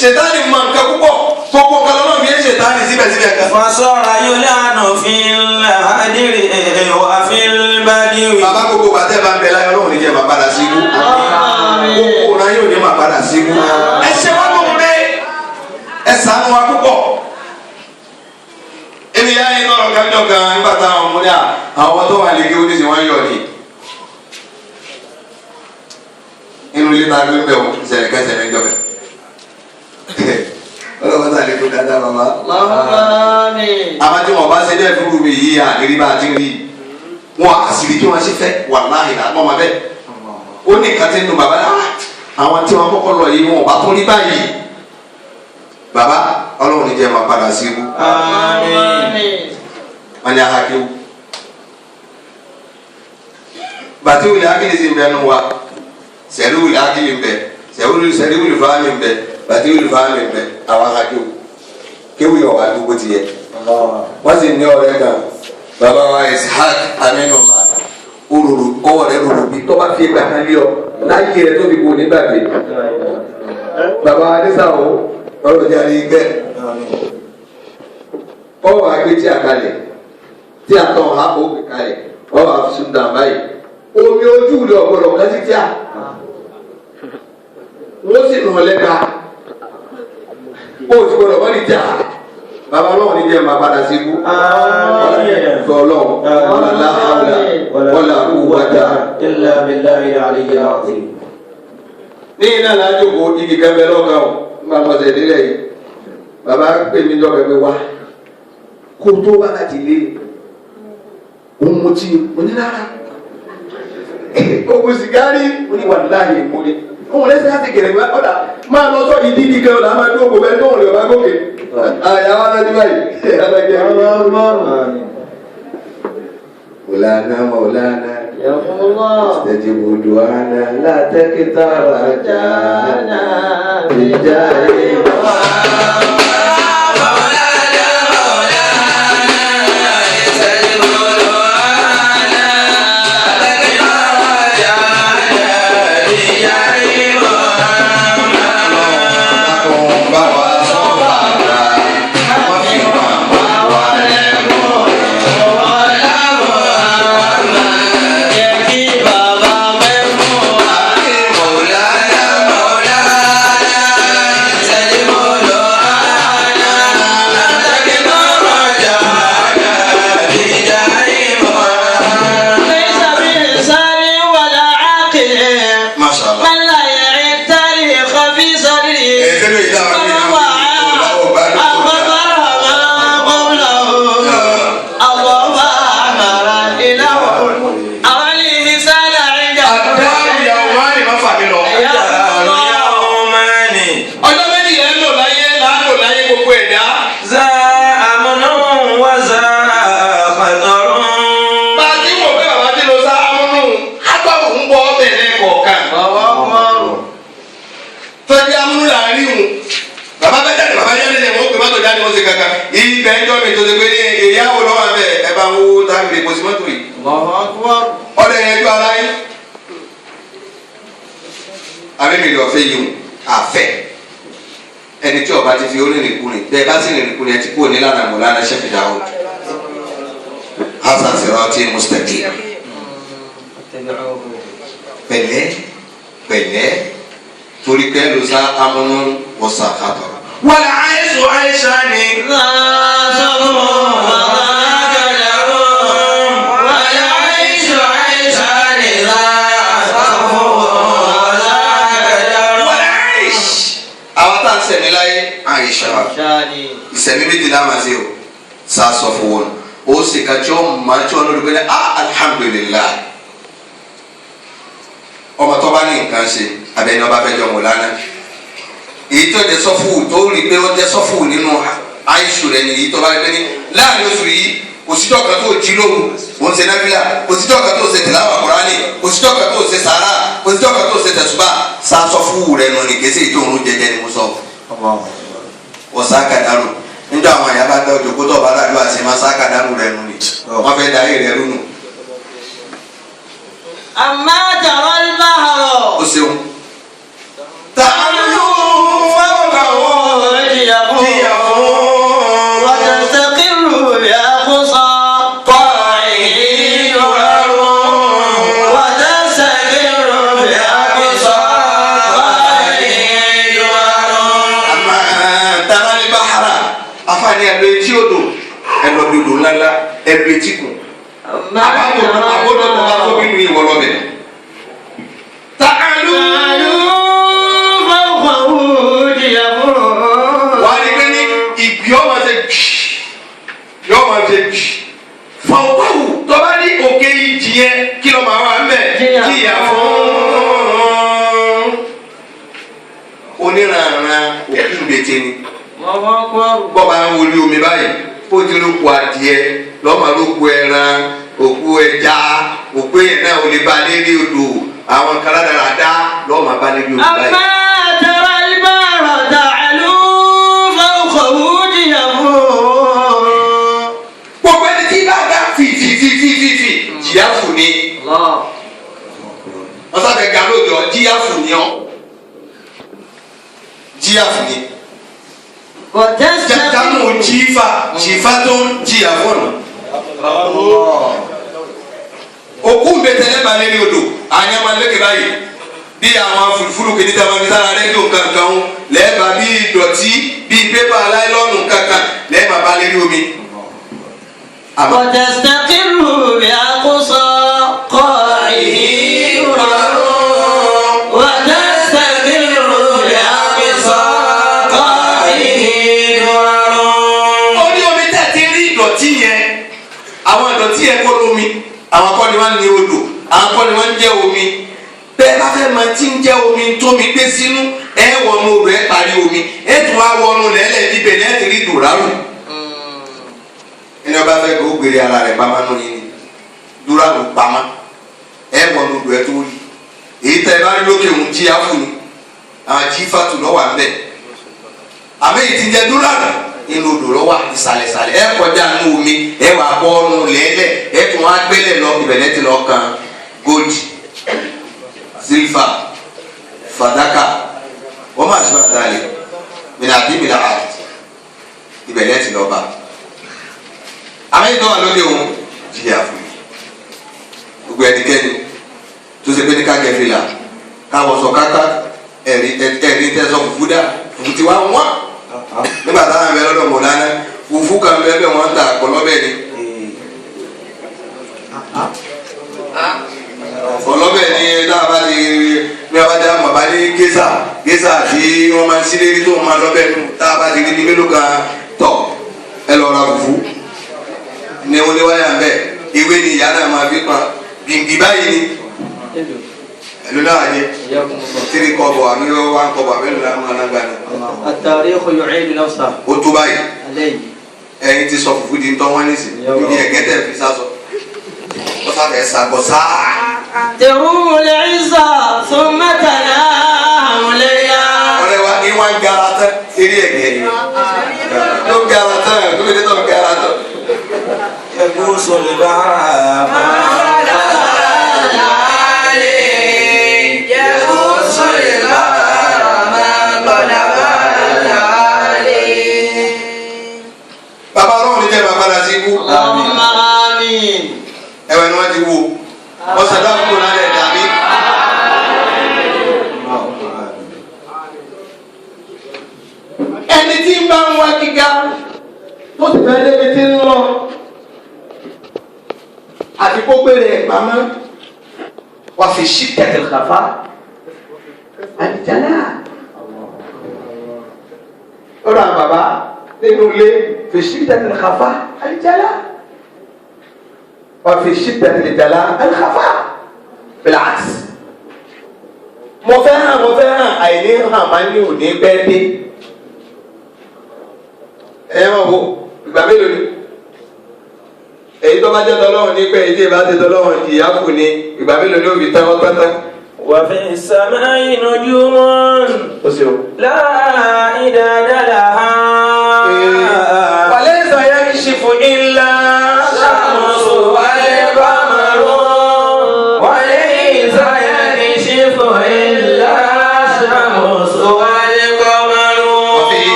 ṣètánì mọ̀ nǹkan púpọ̀ gbogbo nǹkan lọ́nà fi ń ṣètánì síbẹ̀síbẹ̀ kan. fasọ́ra yóò lánà fil hadiri wà fil badiri. bàbá gbogbo bàtẹ́ bá ń bẹ láyé ọlọ́run ní jẹ́ máa padà sí ibú. gbogbo ọ̀nà yóò ní máa padà sí ibú. ẹ ṣe wá lóhun dé ẹ ṣàánú wa púpọ̀. èmi yá yín lọ́rọ̀ kájọ gan nígbà táwọn ọmọdé àwọn tó wà lẹ́gẹ́ oníṣe wọn yọ̀ ni. inú ilé ta gbé bẹ́ẹ̀ o ìṣẹ̀lẹ̀ kẹsẹ̀ jọ bẹ́ẹ̀. ọlọ́wọ́ sáré kó dáadáa bàbá. àwọn tí wọn bá ṣe bẹ́ẹ̀ fúru mi yìí àdérí bá a ti rí wọn àṣírí tí wọn ṣe fẹ́ wàláhì làwọn ọmọ bẹ́ẹ̀. ó ní kàtí nínú bàbá náà àwọn tí wọn kọ́kọ́ lọ yìí wọn ò bá tún rí báyìí. bàbá ọlọ́run ní jẹ́ máa padà sí ibú. wọ́n ní ahakéwu. bàtí wùlẹ̀ akíní sì ń bẹ nù wa sẹ̀rí wùlẹ̀ akíní ń bẹ sẹ̀rí wùlẹ̀ fáwọn ń bẹ bàtí wùlẹ̀ fáwọn ń bẹ àwọn ahakéwu. kéwù yọ̀ wá dúró ti yẹ. wọ́n sì ní ọ̀rẹ́ kan bàbá wa Ishaq Aminullah olùrù ọwọ́ rẹ̀ lòrò bí tó bá fi ẹgbà kan lé ọ láyé rẹ̀ tó fi kò nígbàgbé. bàbá wa nísàwọ̀ ọlọ́jà rí gbẹ́ ọwọ́ àgbé tí a kalẹ̀ tí a tọ̀ ha kó gbé kalẹ̀ ọwọ́ àfisùn dàn báyìí omi ojú rẹ̀ ọ̀gbọ̀dọ̀ kásí tí a wọ́n sì nù ọ̀lẹ́ka ó ti gbọ́dọ̀ wọ́n ní jà bàbá ọlọ́run ní jẹ́ máa padà sí ikú ọlọ́run ọ̀làlá ọ̀là quwwata illa billahi al-aliyyil azim. ní iná làájòkó igi kẹfẹ lọ́gàá o máa mọ̀ ṣẹ̀ nílẹ̀ yìí bàbá pè mí jọ kẹfẹ wá kó tó bá láti lé òun mo ti onílára ogun sìgárì oníwàláyé ìmúlẹ òun lẹsẹ láti gẹrẹ gbá ọdà máa lọ sọ ìdí ìdí kan ọdà máa dúró kò bẹ́ẹ̀ tó òun lè ọba gòkè àyà wa láti báyìí alájẹ Maulana Maulana استجب دعانا لا تكتر رجانا بجاه ẹni tí ọba ti fi orin kùnrin bẹ́ẹ̀ bá sì rìn kùnrin ẹ ti kúrò nílànà Maulana Sheikh Daud hasan sirati mustaqim pẹ̀lẹ́ pẹ̀lẹ́ torí pé ló sá amúnú wọ́sà kàtọ́. wàlẹ̀ àìsàn àìsàn ni. ìsẹ̀mí méjì náà máa ṣe o sá sọ fún wọn o sì ka tí ó máa tí wọn lórí pé alhamdulilayi ọmọ tó bá ní nǹkan ṣe abẹ́ni ọba fẹ́ jọ Maulana èyí tó jẹ sọ́fù tó rí pé ó jẹ sọ́fù nínú àìsù rẹ nìyí tó bá rí pé ní láàrin oṣù yìí òsítọ́ kan tó jí lóru òun ṣe náfìlà òsítọ́ kan tó ṣe tìláwà Kùránì òsítọ́ kan tó ṣe sàrà òsítọ́ kan tó ṣe tẹ̀sùbà sá sọ́fù rẹ nù ní kéṣe ìtòrún jẹjẹ ni mo sọ ọ̀sákàdárò níjọ́ àwọn àyà bá gbẹ́ òjòkó tó bá dájú àti máa sákàdárò rẹ̀ nù ni wọ́n fẹ́ darí rẹ̀ lónù. àmọ́ jọ̀rọ̀ ń bá ọ̀rọ̀. ó ṣeun. tààlù fáwọn àwọn oníranran òkú gbèjè ni bọ́ba ń wọlé omi báyìí ó ti ló kó adìẹ lọ́mọ ló kó ẹran òkú ẹja òkú yẹn náà ò lè ba lérí odò àwọn káládàradá lọ́mọ bá lérí odò báyìí. àmọ́ àtàrà ìbára dàlú fọ́ọ̀kọ̀wé jìyàwó. gbogbo ẹni tí bá dá fìfìfìfìfì jìyà fún ni wọ́n sábẹ̀ ga lójọ jìyà fún ni ọ́ jìyà fún ni. jamu jifa tó ń jìyà fọ́nà òkú ń bẹ tẹ́lẹ̀ bá lé ní odò àyàmà lẹ́kẹ̀ báyìí bí àwọn fúlufúlu kìíní tí a máa fi sára rédíò kankan lẹ́ẹ̀bà bí ìdọ̀tí bí pépà láìlọ́ọ̀nù kankan lẹ́ẹ̀bà bá lé ní omi. wọ́tẹ̀sítẹ́kìrù bí a kó sọ kọ́ ìhìn rọrùn. àwọn ìdọ̀tí yẹn kọ́ lómi àwọn akọ́ni wọn ní odò àwọn akọ́ni wọn ń jẹ́ omi bẹ́ẹ̀ bá fẹ́ máa ti ń jẹ́ omi tómi gbé sínú ẹ wọnú odò ẹ parí omi ẹ tún wá wọnú lẹ́lẹ̀ níbẹ̀ lẹ́ẹ̀tì rí dùrárù ẹni ọba fẹ́ kó gbèrè ara rẹ̀ pamọ́ nù yín ni dùrárù pamọ́ ẹ wọnú odò ẹ tó rí èyí tẹ ẹ bá rí lókè òun jí áfù ni àwọn jí fàtù lọ́wọ́ àbẹ̀ àmì ìtìjẹ dùrárù inú odò lọ́wọ́ ìsàlẹ̀sàlẹ̀ ẹ kọjá nínú omi ẹ wà bọ́ ọ́nù lẹ́lẹ̀ ẹ tún wá gbélé lọ ìbẹ̀lẹ̀ ti lọ kan gold silver fàdákà wọ́n máa ṣọ́ àtàlẹ̀ mìíràn àbí mìíràn àt ìbẹ̀lẹ̀ ti lọ bá àmì ìtọ́ wà lóde òun jìyà fún mi gbogbo ẹnikẹ́ni tó ṣe pé ní kákẹ́ fìlà káwọ́sọ káká ẹ̀rí tẹ́sán fùfú dà fùfú ti wá wọ́n nígbà táwọn ẹgbẹ́ lọ́dọ̀ mọ̀ lánàá fùfú kan bẹ́ẹ̀ bẹ́ẹ̀ wọ́n ń ta ọlọ́bẹ̀ ni ọlọ́bẹ̀ ni táwọn bá ti ní abájá bàbá ní géṣà tí wọ́n máa ń sílé rí tó wọ́n máa lọ́bẹ̀ nù táwọn bá ti rí ní mélòó kan tọ̀ ẹ lọ ra fùfú ní oníwáyà ń bẹ̀ ewé ni ìyá náà máa fi pa gbìngbì báyìí ni ẹlò náà yẹ tiri kọ́bọ̀ àbí wá kọ́bọ̀ àbí ẹlò náà máa gbà ní. at-tarikhu yu'idu nafsahu. ó tó báyìí ẹyin ti sọ fùfú di ntọ́ wọn ní sìn ní ẹ̀gẹ́tẹ̀ fi sá sọ ó sáfẹ́ sàgbọ́ sáà. tẹ̀rùmùl izza thumma tanamu layya. ọ̀rẹ́ wa ní wọ́n gara tán eré ẹ̀gẹ́ ló gara tán ẹ̀ lóde tó gara tán. ẹ̀gbọ́n sọ̀rọ̀ bá a máa. ẹwẹ ni wọn ti wo wọn sọdọ àkókò náà lẹ dàbí. ẹni tí ń bá ń wá gíga tó sì fẹ́ débi tí ń lọ àti kó gbére ẹ̀ pamọ́ wà fi ṣí tẹ̀tẹ̀ kàfá àdìjálá. ó rà bàbá nínú ilé fi ṣí tẹ̀tẹ̀ kàfá àdìjálá. وفي شدة الجلاء الخفاء بالعكس mo fẹ́ràn àìní hàn máa ní òní bẹ́ẹ̀ dé ẹ máa wo ìgbà mélòó ni èyí tó bá jẹ́ tọ́lọ́wọ́n ní pé èyí tí ìbá ti tọ́lọ́wọ́n ìyá kù ní ìgbà mélòó ni ó fi tán wọ́n pátá. وفي السماء نجوم لا عدد لها وليس يكشف إلا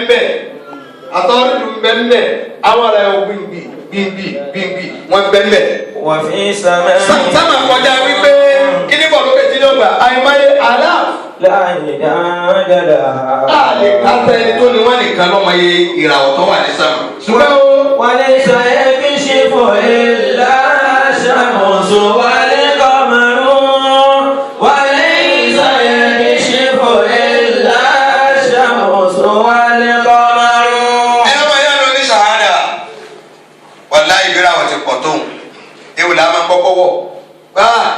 bẹ́ẹ̀ àtọ́rìdù bẹ́ẹ̀ àwọn ará ẹ̀ gbìngbì wọ́n bẹ́ẹ̀. wà fi sàmà. sàmà kọjá wípé kíní bọ̀ lókè tí lọ́gbà àìmáyé àlá. láàyè dáadáa. a lè ká sẹ́ni tó ní wọ́n nìkan lọ́mọ yẹ ìràwọ̀ tó wà ní sàmà. ṣùgbọ́n o. wàlẹ̀ ìṣàyẹ̀ kí ṣe fò ẹ̀ láṣàmùsù wàlẹ̀ kọ́mọ̀rún.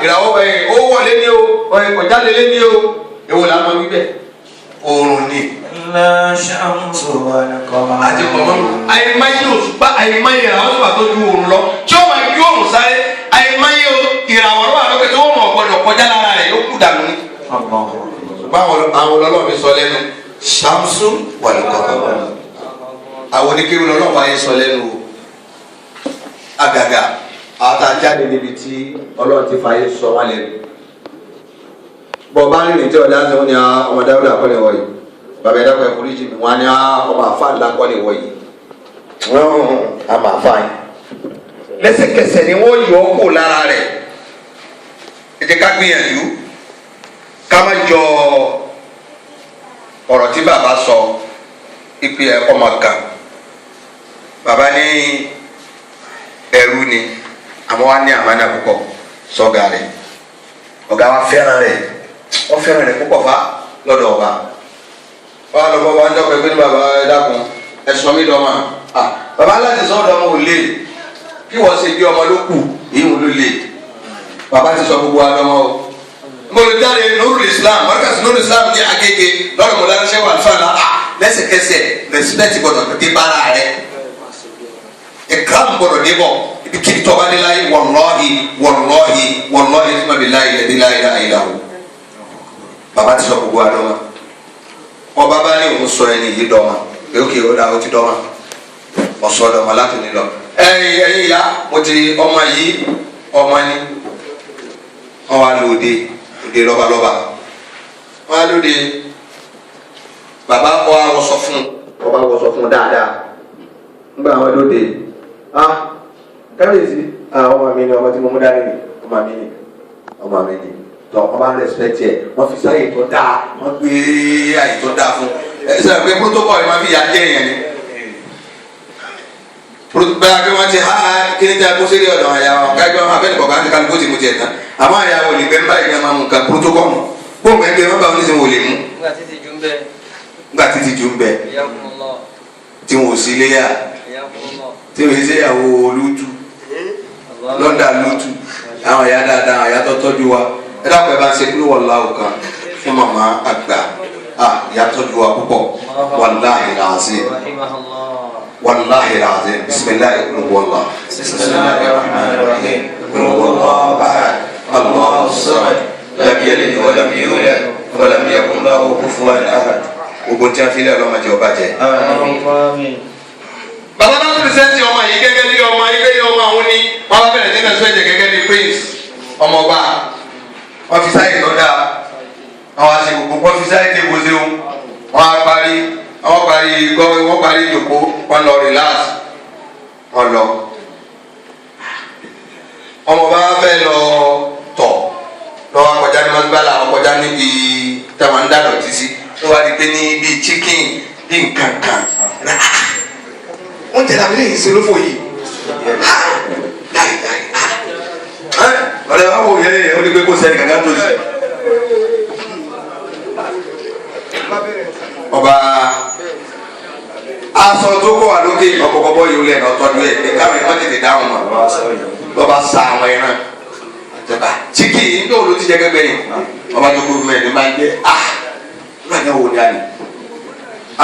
ìràwọ̀ bẹ́ẹ̀ jáde lé ní o èwo là máa wí bẹ́ẹ̀ oòrùn ni. la shamsu wal qamar. àti kọ̀mọ́ àyèmáyé òṣùpá àyèmáyé ìràwọ̀ tó bá tó ju oòrùn lọ tí ó máa gbé oòrùn sáré àyèmáyé ìràwọ̀ lọ́wọ́ àlọ́kẹ́ tó wọ́n gbọ́dọ̀ kọjá lára rẹ̀ yóò kú dànù ní. báwọn ọlọ́run mi sọ lẹ́nu shamsu wal qamar àwọn oníkéwì lọ́lọ́run bá yẹn sọ lẹ́nu o àgàgà àwọn tá a jáde níbi tí ọlọ́run ti fààyè sọ wọn lẹ́nu bọ̀ọ̀bá rìn tí ọ̀dà sọ ní ọmọ dáwọ́dà kọ́ lè wọ̀ yìí bàbá ẹ̀dá pẹ̀lú oríṣi mi wọn á ní ọmọ àfa ńlá kọ́ lè wọ̀ yìí àmà àfa yìí lẹ́sẹ̀kẹsẹ̀ ni wọ́n yọ ọ́ kó lára rẹ̀ ẹ jẹ́ ká gbìyànjú ká má jọ ọ̀rọ̀ tí bàbá sọ ìpè ẹ̀kọ́ máa kà bàbá ní ẹrú ni àmọ́ wá ní àmánà púpọ̀ sọ́gà rẹ̀ ọ̀gá wa fẹ́ràn rẹ̀ wọ́n fẹ́ràn rẹ̀ púpọ̀ fa lọ́dọ̀ ọba wọ́n á lọ bọ́ wọn dọ́pẹ́ pé ní bàbá ẹ dákun ẹ sọ mí dọ́mà bàbá aláti sọ ọ̀dọ́ ọmọ ò lè kí wọ́n ṣe bí ọmọ ló kù èyí wọn ló lè bàbá ti sọ gbogbo adọ́mọ o mọlùdáre Nurul Islam markas Nurul Islam ní Agége lọ́dọ̀ mọ̀lárẹ́sẹ̀ wà fàlà lẹ́sẹ̀kẹsẹ̀ respect gbọdọ̀ dé bára rẹ̀ ìkànnì gbọdọ̀ dé bọ̀ ibi kí tọ́ba dé láyé wallahi fún mi láyé láyé bàbá ti sọ gbogbo adọ́mọ ọba bá ní òun sọ ẹni yìí dọ́mọ pé ókè ó dáa ó ti dọ́mọ ọ̀sọ́ dọ́mọ láti ní lọ ẹ̀yin ìyá mo ti ọmọ yìí ọmọ ni wọ́n wá lóde òde lọ́balọ́ba wọ́n á lóde bàbá wa wọ́sọ fún ọba wọ́sọ fún dáadáa nígbà wọn lóde kábíyèsí ọmọ mi ni ọmọ tí mo mú dání ni ọmọ mi ni tọ ọba ń rẹsipẹtì ẹ wọ́n fi sáyè tó dáa wọ́n gbé àyè tó dáa fún ẹ sọ pé protocol yìí máa fi yà jẹ yẹn ni bẹ́ẹ̀ pé wọ́n ti kí ni tí a kó sílẹ̀ ọ̀dọ̀ àyà wọn kájọ abẹ́ni kọ̀ọ̀kan ti kálukú ti mú tiẹ̀ tán àmọ́ àyà wò lè gbẹ́ nípa ìgbà máa mú nǹkan protocol gbóngbé gbé wọn bá wọn ní sẹ́wọ̀n ò lè mú. nígbà títí ju ń bẹ tí wọn ò sí léyà tí wọn ṣe ìyàwó lójú lọ́dà lójú àwọn ìyá dáadáa àwọn ìyá tó tọ́jú wa ẹ dákun ẹ bá ń ṣe kúrò wọ́n láwù kan fún màmá àgbà ìyá tọ́jú wa púpọ̀ wàláhì làásì. والله العظيم بسم الله قل هو الله بسم الله الرحمن الرحيم قل هو الله احد الله الصمد لم يلد ولم يولد ولم يكن له كفوا احد ogun tí a fi lé ọlọ́mọ jẹ́ ọba jẹ́. bàbá náà pírísẹ́ǹtì ọmọ yìí gẹ́gẹ́ bí ọmọ yìí gẹ́gẹ́ ọmọ àwọn ní wọ́n bá bẹ̀rẹ̀ nínú ẹ̀sọ́ ẹ̀jẹ̀ gẹ́gẹ́ bí prince ọmọọba wọ́n fi sáyé tó dáa àwọn àṣẹ gbogbo wọ́n fi sáyé tó gbòòsè wọn wọ́n á parí wọ́n parí ìjòkó wọ́n lọ relax wọ́n lọ ọmọọba fẹ́ lọ tọ̀ lọ́wọ́ akọjá ní mọ́tòbálà ọkọjá níbi táwọn ń dàdọ̀ títí ló wá di pé ní bíi chicken bíi nkankan oúnjẹ làwọn eléyìí ṣe lófò yìí ọ̀rẹ́ wa wò yẹn ó ní pé kó sẹ́ni kankan tó sí. ọba aṣọ tó kọ wà lókè ọkọ̀ọ̀kọ̀ yìí lẹ̀ ní ọtọ́jú ẹ̀ ní káwọn ẹ̀kọ́ tètè dáhùn mọ́ lọ́ba sa àwọn ẹran àjọba chicken ní òòlù ti jẹ́ gẹ́gẹ́ yìí ọba tó kú fún ẹ̀ ní máa ń gbé nígbà tí wọ́n ní àná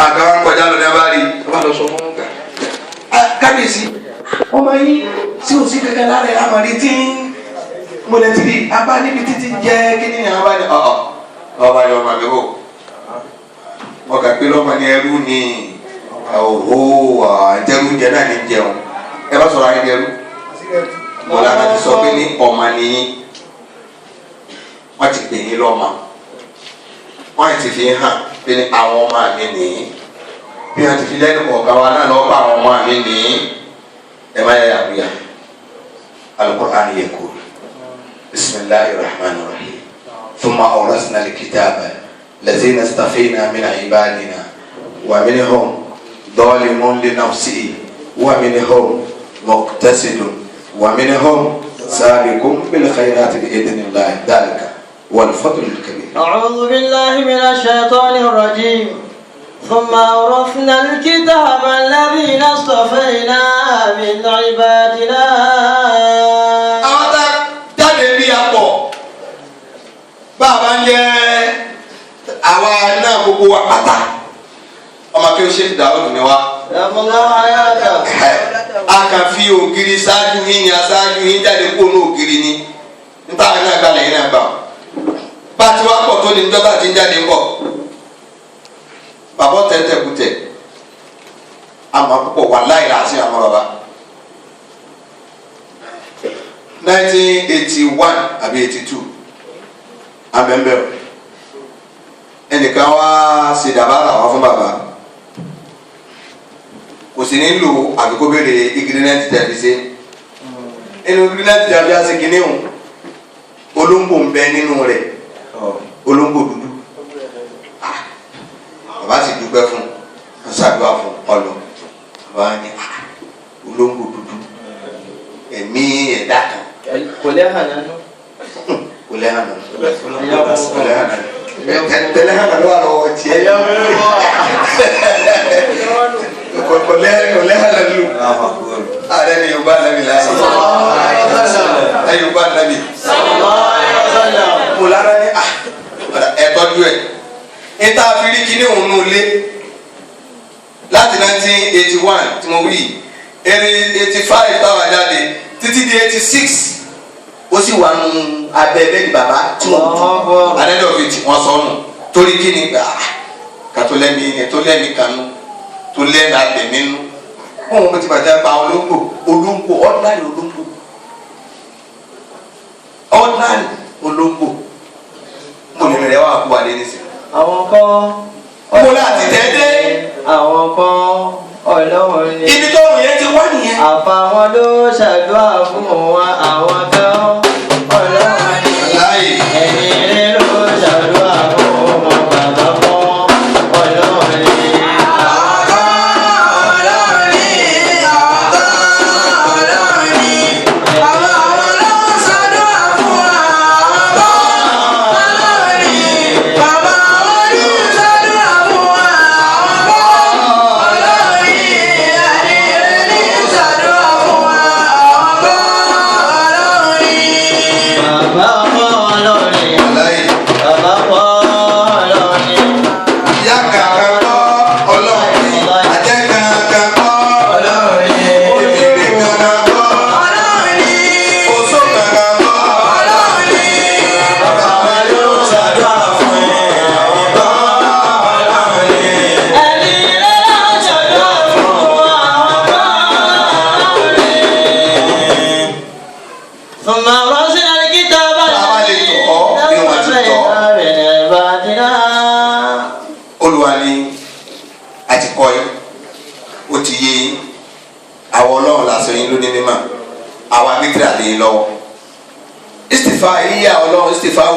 àgbà kọjá lọ ní abárí ọba lọ sọ fún kábíyèsí ọmọ yín tí o sì kankan lára ẹ̀ àmọ́ ní tí mo lè ti rí abá níbi títí jẹ́ kíní ní abá ní ọba ní ọmọ mi wò ọkà pé lọ́mọ ní ẹrú ní òhó àjẹrú jẹ náà ní jẹun ẹ bá sọ̀rọ̀ ayé ẹrú mọ̀lá náà ti sọ pé ní ọmọ nìyí wọ́n ti pè yín lọ́mọ wọ́n ti fi hàn pé ní àwọn ọmọ mi nìyí bí wọ́n ti fi lẹ́nu kọ̀ọ̀kan wa náà lọ́ọ́ bá àwọn ọmọ mi nìyí ẹ má yẹ àbúyá Al-Qur'an yaqul bismillahir rahmanir rahim thumma awrasna al-kitaba الذين اصطفينا من عبادنا ومنهم ظالم لنفسه ومنهم مقتصد ومنهم سابق بالخيرات بإذن الله ذلك والفضل الكبير. أعوذ بالله من الشيطان الرجيم ثم أورثنا الكتاب الذين اصطفينا من عبادنا. àwọn tá jáde bí apọ̀ bá a bá ń jẹ́ gbogbo wa pátá ọmọ kí o ṣe ti dàrú ní wa. A kàn fi ògiri ṣáájú yín ni aṣáájú yín jáde kó ní ògiri ni níta náà gbalẹ̀ yín náà gbà ọ́. Bá a ti wá pọ̀ tó ní níjọ́ bá a ti ń jáde ń bọ̀. Bàbá tẹ̀tẹ̀ kùtẹ̀ àmọ́ púpọ̀ wà láì láti àmọ́ bàbá. 1981 àbí 82 abẹ́ńbẹ́ o ẹnìkan wá ṣe dàbára wá fún bàbá kò sì nílò àbíkó béèrè ingredient tẹ̀lé ṣe inú ingredient tẹ̀lé ṣe kìíní o olóńgbò ń bẹ nínú rẹ̀ olóńgbò dúdú bàbá sì dúpẹ́ fún ṣàdúrà fún ọlọ bàbá ní olóńgbò dúdú ẹ̀mí ẹ̀dá kan. Kò lẹ́hàn nánú. Kò lẹ́hàn nánú. Tẹ̀lé hàn lọ́wọ́ lọ́wọ́ tiẹ̀. Kò lẹ́hàn nánú. Ààrẹ ni Yorùbá nàbì láyé. Ẹ Yorùbá nàbì. Mo lára ní ẹ̀tọ́jú ẹ̀. Ìta àfírí kíní òun nù lé láti 1981 tí mo wí 85 táwa jáde títí di 86 ó sì wà nù abẹ́ bẹ́ẹ̀ ni bàbá tí wọ́n tún adẹ́dọ̀ fi tí wọ́n sọnù torí kí ni kàtó lẹ́mí kanú tó lẹ́mí abẹ̀mí nù wọ́n mú ti bàjẹ́ pa olóńgbò ordinary olóńgbò mo lè rẹ̀ wá kú wa lé nísìnyí. Àwọn kan. Mo láti tẹ́tẹ́. Àwọn kan Ọlọ́run ni. Ibi tó rùn yẹn ti wá nìyẹn. Àfàwọn ló ṣàdúrà fún wọn àwọn kan Ọlọ́run ni. Láyé. Ẹni rere ló ṣàdúrà fún wọn bàbá kan Ọlọ́run ni.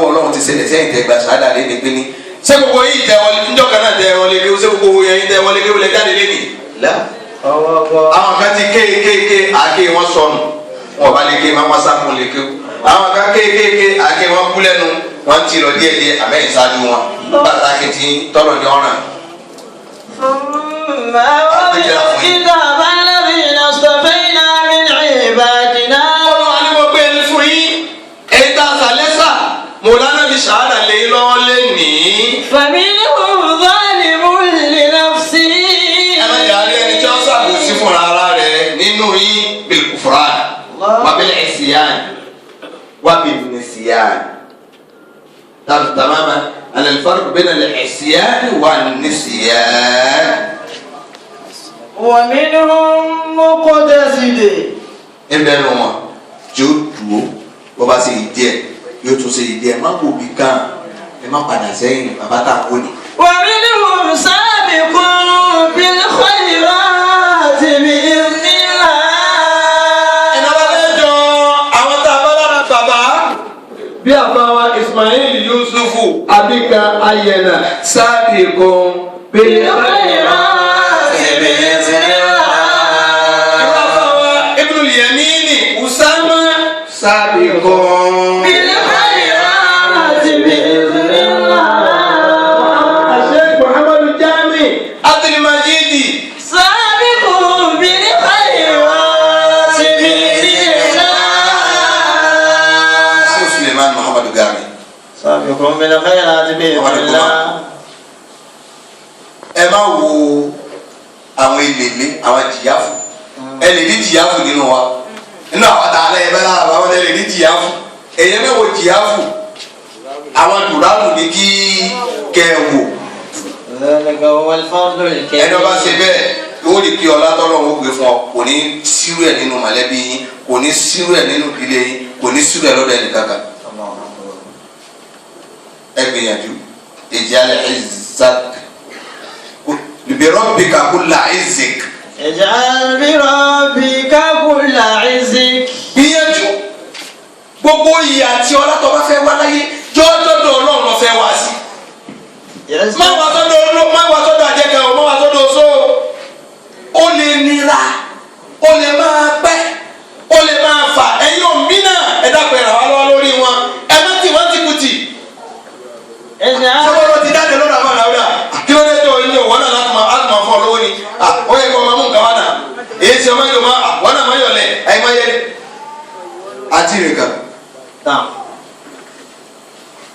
Ọlọ́run ti ṣẹlẹ̀ sẹ́yìn tẹ gba ṣáádà lé ní pínlẹ̀ ṣé gbogbo yìí tẹ wọlé níjọ́ kan náà tẹ wọlé léwu ṣé gbogbo yẹn tẹ wọlé léwu lẹ jáde lé ní. Àwọn kan ti kéékèèké àáké wọn sọnù wọn bá lè ké máa wá sáfún lè kéwù àwọn kan kéékèèké àáké wọn kú lẹ́nu wọn ti lọ díẹ̀díẹ̀ àmẹ́yìn ṣáájú wọn pàtàkì ti tọrọ ní ọ̀ràn. Mọ̀lánà fi ṣàádà lè lọ́wọ́ lé ní. فمنهم ظالم لنفسه. Ẹ̀rọ ìyáálé ẹni tí wọ́n ṣàbòsí fúnra ara rẹ̀ nínú yín bilkufran wa bil isyan wa bin nisyan. Tamaman ala al-farq bayna al-isyan wa an-nisyan. ومنهم مقتصد. Ẹ̀bẹ̀ nù wọn tí ó dúró bó bá ṣe yìí díẹ̀ yóò tún ṣe ìdí ẹ má kò bí kan ẹ má padà sẹ́yìn bàbá tá a kó ni. ومنهم سابق بالخيرات بإذن الله. ìnáwó bẹ́ẹ̀ jọ àwọn tá a bá lára bàbá bí àbáwá Ismail Yusufu abika ayẹna sábìkún بالخيرات بإذن الله. ìbáwá Ibnul Yamini Usama sábìkún. سابقون بالخيرات بإذن الله. ẹ má wo àwọn elele àwọn jìyàfù ẹ lè ní jìyàfù nínú wa nínú àwọn tààlà ẹ bẹ lára àwọn ẹ lè ní jìyàfù èyí náà wo jìyàfù àwọn dùràlù ní kí kẹ wò ẹni ọba ṣe bẹ́ẹ̀ yóò rí kí ọlá tọ́lọ́ wọn gbé fún ọ kò ní sírú ẹ̀ nínú mọ̀lẹ́bí yín kò ní sírú ẹ̀ nínú ìdílé yín kò ní sírú ẹ̀ lọ́dọ̀ ẹnì kankan ẹ gbìyànjú ij'al izzak bi rabbika kulla izzik. ij'al bi rabbika kulla izzik. gbìyànjú gbogbo ìyà tí ọlá tó bá fẹ́ wá láyé jọ́jọ́dọ̀ ọlọ́run lọ fẹ́ wá sí. má wà sọ́dọ̀ àjẹkẹ́ o má wà sọ́dọ̀ oṣó o lè nira o lè máa pẹ́ o lè máa fà ẹ̀yin òmí náà ẹ dápẹ́ ràn wá lọ́wọ́ lórí wọn ẹ má tì wọ́n ti kùtì. sọ́wọ́n ti dáde lọ́dọ̀ àwọn àlàó dà kí ló dé tó o ní òwò náà láti máa fọ́ lówó ni ó yẹ kó o máa mú nǹkan wá náà èyí tí o máa yọ máa wọ́n náà máa yọ̀lẹ̀ àyè máa yẹ àti nìkan.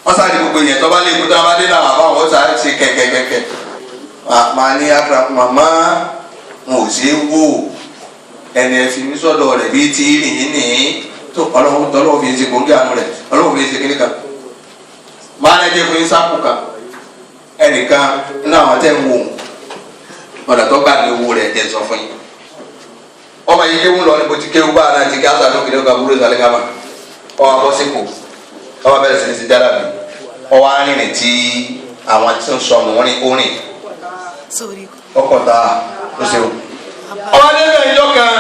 wọ́n sáré gbogbo yẹn tó bá lè kó tó bá dé náà àbá wọn sáré ṣe kẹ̀kẹ̀kẹ̀kẹ̀ màá ní akara màmá n ò ṣe é wò ẹni ẹ fi mí sọ́dọ̀ rẹ̀ bíi ti rìn ní tó ọlọ́run tọ́lọ́run fi ṣe gbòǹgì àánú rẹ̀ ọlọ́run fi ṣe kíní kan máa ń jẹ́ fún yín sáàpù kan ẹnìkan nínú àwọn tẹ́ ń wò ọ̀nà tó gbà ní owó rẹ̀ jẹ́ sọ fún yín ọmọ yìí kéwù lọ ní bó ti kéwù bá àná ti kí àtàlù kìnìún ọgá burúkú sálẹ̀ kámà ọmọ abọ́síkò ọmọ bẹ̀rẹ̀ sí ní ti dára mi ọwọ́ arìnrìn tí àwọn tí ń sọ ọmọ orin ọkọ̀ tá a ṣe o. ọmọ adébẹ̀ ìjọ kan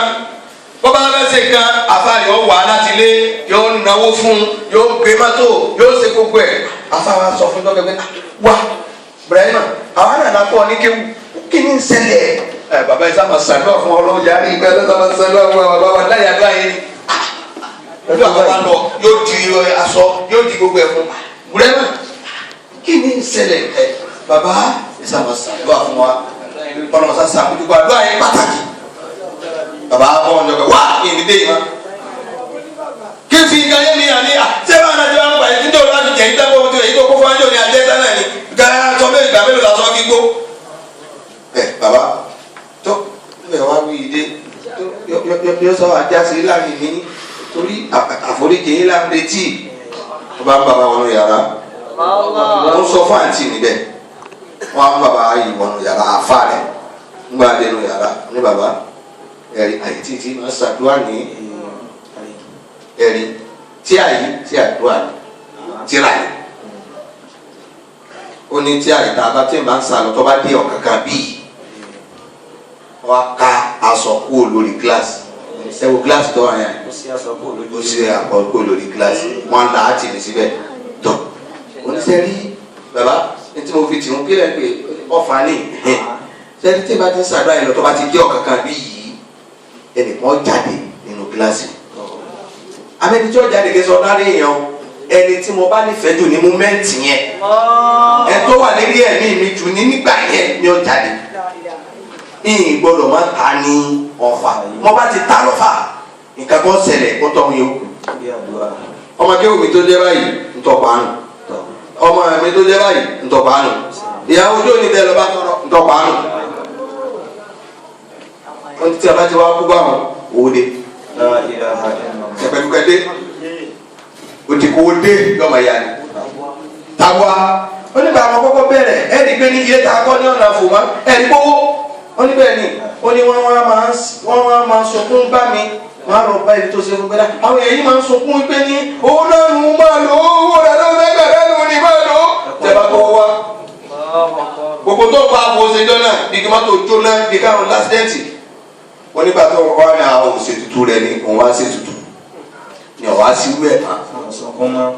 bọ́bá abẹ́sẹ̀ kan àfààní ọ̀ wà láti lé yóò náwó fún yóò gbé mọ́tò yóò ṣe gbogbo ẹ̀ àfààní sọ fún dọ́kẹ́ pé wá Ibrahima àwọn àná nàkọ́ ní kéwù kí ni ń ṣẹlẹ̀ ẹ bàbá yìí sábà sàdúrà fún ọlọ́run yàrá ìgbà ẹ̀ sábà sàdúrà fún bàbá wa láyé àdúrà yẹn ni ẹ̀dùn àbábá lọ yóò di aṣọ yóò di gbogbo ẹ̀ fún Ibrahima kí ni ń ṣẹlẹ̀ ẹ bàbá yìí sábà sàdúrà fún wa ọlọ́run sá sàmójúkọ àdúrà yẹn pàtàkì bàbá bọ́ ọ̀nà ọ̀gbẹ́ wá ìní dé yìí má kí n fi nǹkan yé mi àní ṣé bá àná ti wá ń pa èyí tó láti jẹ́ ìtẹ́kọ̀ ohun tó èyí tó kó fún ẹjọ́ ní ajẹ́ tán náà ni gàá sọ pé ìgbà mélòó la sọ gbígbó ẹ bàbá tó ẹ wá wí ìdè tó yọ sọ àjá sí láàrin mi torí àforíjì yín láàrin retí tó bá ń bàbá wọn yàrá wọn sọ fún àǹtí níbẹ̀ wọn á ń bàbá yìí wọn yàrá àfa rẹ ń gbà dénú yàrá ní bàbá ẹ̀rí àyètí tí máa ṣàdúrà ní ẹ̀rí tí àyè tí àdúrà ní tíra ní ó ní tí àyè tá a bá tí ń bá ń sàlọ tó bá dé ọ̀kankan bíi wọ́n á ká aṣọ kúrò lórí gíláàsì ẹ̀wò gíláàsì tó wà yẹn ó sì àpò kúrò lórí gíláàsì wọ́n á là á tì ní síbẹ̀ tọ̀ oníṣẹ́ rí bàbá ní tí mo fi tì ń kílẹ̀ pé ọ̀fà ní sẹ́ni tí bá ti ń sàdúrà yẹn lọ tó bá ti dé ọ̀kankan bíi yìí ẹnìkan jáde nínú gíláàsì amẹni tí ó jáde kí sọ dárí èèyàn ẹni tí mo bá nífẹ̀ẹ́ jù ní múmẹ́ǹtì yẹn ẹ tó wà lérí ẹ̀mí mi jù ní nígbà yẹn ni ó jáde ìyìn gbọ́dọ̀ máa ta ní ọ̀fà mo bá ti ta lọ́fà nǹkan kan ṣẹlẹ̀ ó tọ́ mi yó ọmọ kéwù mi tó jẹ́ báyìí ń tọ́ paánù ọmọ mi tó jẹ́ báyìí ń tọ́ paánù ìyàwó ojú òní tẹ lọ bá tọrọ ń tọ́ paánù wọ́n ti a bá ti wá kú báwọn owó dé ẹ̀pẹ̀lúkẹ́dé òdìkòwò dé lọ́mọ ìyá ni tàwa wọ́n nígbà àwọn kọ́kọ́ bẹ̀rẹ̀ ẹ̀rí pé ní ilé ta kọ́ ní ọ̀nà àfòmá ẹ̀rí gbówó wọ́n níbẹ̀ ni ó ní wọ́n wá máa sunkún bá mi máa rọ̀ bá ibi tó ṣe fún gbẹ́dá àwọn èyí máa ń sunkún pé ní owó náà nù máa lò owó rẹ̀ ló mẹ́gbà lẹ́nu ni máa lò tẹ́bà kọ́ wá gbogbo tó bá wo ṣe jọ náà bí kí má tó jó náà bí káwọn lásìdẹ́ǹtì wọ́n nígbà tó wọ́n wá ní àwọn òṣètùtù rẹ̀ ní òun wá sí ètùtù ní ọ̀wá sí wẹ̀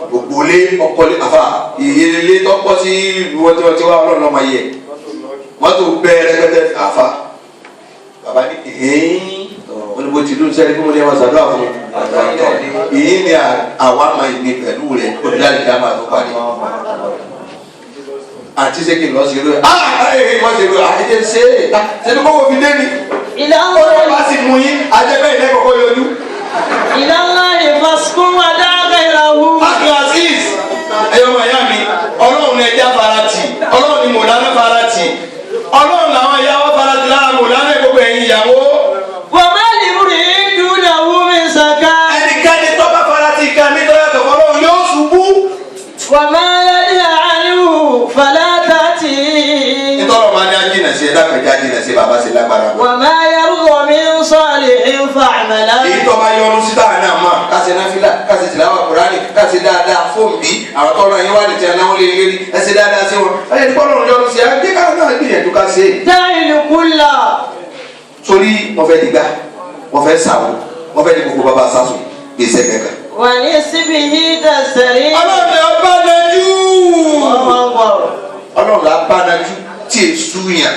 gbogbo lé ọkọlé àfà ìyẹlẹlé tọ́pọ̀ sí wọ́n tí wá ọlọ́run ọmọ yẹ mọ́tò bẹ́ẹ̀rẹ́ pẹ́tẹ́ àfà bàbá ní ẹ̀ẹ́yìn wọ́n ní bó ti dún sẹ́ni kí wọ́n ní ẹwà sàdúrà fún ìyí ni àwa máa ní pẹ̀lú rẹ̀ ó ní láti dá máa tó parí àti sẹ́kì lọ sí irú ẹ̀ wọ́n ti rú àìjẹ́ ṣe é ṣe kó wọ́n fi dé ni ó bá sì mú yín ajẹ́bẹ́ ilẹ̀ kọ̀kọ́ yọjú. ìlànà ìfàsíkún adága ìlàwú. Abdulaziz ẹ̀yọ́ màyá mi ọlọ́run ní ẹja farati ọlọ́run ní mọ̀lánà farati ọlọ́run làwọn ìyàwó farati láàmú lánàá gbogbo ẹ̀yin ìyàwó. وما لامرئ دونه من سكن ẹnikẹ́ni tó bá farati kan mi tó yàtọ̀ fọlọ́run yóò ṣubú. وما ينهى عنه فلا تأتيه nítorí ọmọ adé ajínà sí ẹ̀dá kan já jìnà sí bàbá sí lágbára. وما يرضى من صالح فاعمله. èyí tó bá yọnu sí táwọn náà mọ̀ káṣí náfìlà káṣí tìláwà kúránì káṣí dáadáa fóònù bí àwọn tọ́lọ́ yín wà ní ti anáwó lé lérí ẹsẹ̀ dáadáa sí wọn ẹ̀yẹ tí kọ́lọ́run yọnu sí ẹ̀ ká náà gbìyànjú ká ṣe. داعي الكل torí wọ́n fẹ́ dìgbà wọ́n fẹ́ sàwọ́ wọ́n fẹ́ di gbogbo bàbá sásùn gbèsè kẹ̀kẹ́. ونسبه تستريح. ọlọ́run lè bá dájú. الله أكبر. ọlọ́run lè bá dájú tí è súyàn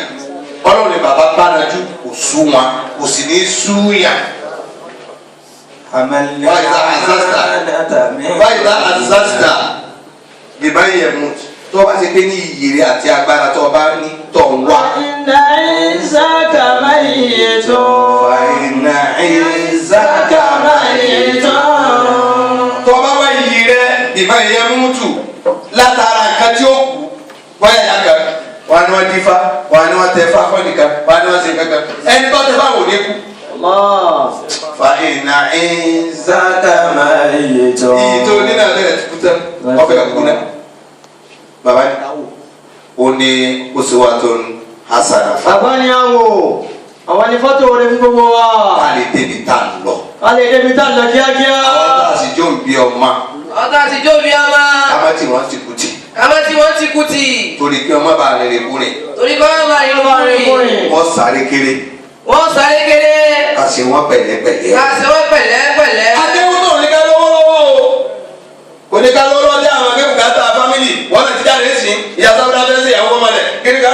ọlọ́run lè bàbá bá dájú kò sú wọn kò sì ní súyàn. báyìí lá àzásítà lè bá yẹ mú tó bá ṣe pé ní ìyèrè àti agbára tó bá ní tọ̀ ń wá. إن عيساك ميت. فإن عزك ميت. tó bá wá iyì rẹ ìbá yẹ mú tù látara nǹkan tí ó kù wáyà yàgà wà ní wọn dífá wà ní wọn tẹfá fọnìkan wà ní wọn ṣe kankan ẹni tó tẹfá wò ní kú. الله. فإن عزك ميت. iyì tó ní náà lẹ́yìn tó kú tán ọbẹ̀ kú náà. bàbá ní ó ní uswatun hasana fún bàbá ni a wò àwọn ní fọ́tò rẹ̀ fún gbogbo wa. a lè débi tá a lọ. a lè débi tá a lọ kíákíá. àwọn tá a sì jó ń bí ọmọ. ọ̀tá àtijọ́ bí ọmọ. àmọ́ tí wọ́n ti kú tì. àmọ́ tí wọ́n ti kú tì. torí kí ọmọ bá rere kúrin. torí kọ́ wọn bá yín kúrin. wọ́n sáré kéré. wọ́n sáré kéré. ká ṣe wọ́n pẹ̀lẹ́pẹ̀lẹ́. ká ṣe wọ́n pẹ̀lẹ́pẹ̀lẹ́. adéhùn náà ní ká lówó lọ́wọ́ o. kò ní ká lówó lọ́wọ́ dé àwọn akẹ́kọ̀ọ́ ká ta fámìlì wọ́n náà ti jáde sí ìyá sábúdá fẹ́ sí ìyàwó ọmọ rẹ̀ kiri ká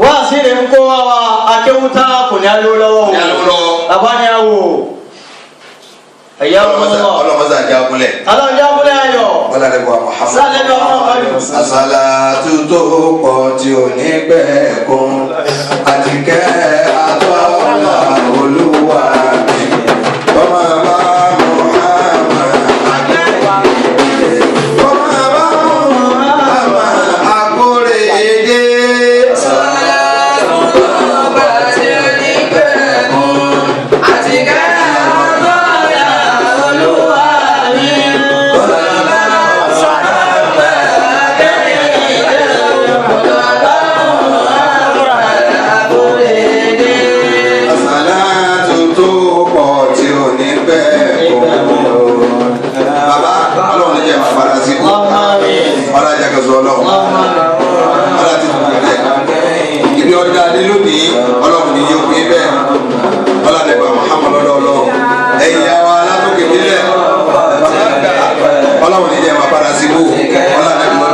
wá sí rẹ̀ ń kó wa akéwúta kò ní alówó lọ́wọ́ ní alówó lọ́wọ́. bàbá ni a wò. ẹ̀yà ọlọ́mọsá jágúnlẹ̀. alájà kúlẹ̀ ayọ̀. wọ́n lálẹ́ bọ́ Muhammad. sálẹ̀ bá wọn kọ́ ni. àsàlátù tó pọ̀ tí ò ní pẹ́ kún àtìkẹ́ àtọ́lá olúwa mi. ọmọ bá Muhammad. ọmọ bá Muhammad akóre èdè. ibi ọdún adé lónìí ọlọ́run ní yóò pín bẹ́ẹ̀ ọlọ́dẹ̀gbà Muhammad ọlọ́ọ̀lọ́ ẹ̀yìn àwọn alátòkè nílẹ̀ ọlọ́run ní jẹ́ máa padà síbò.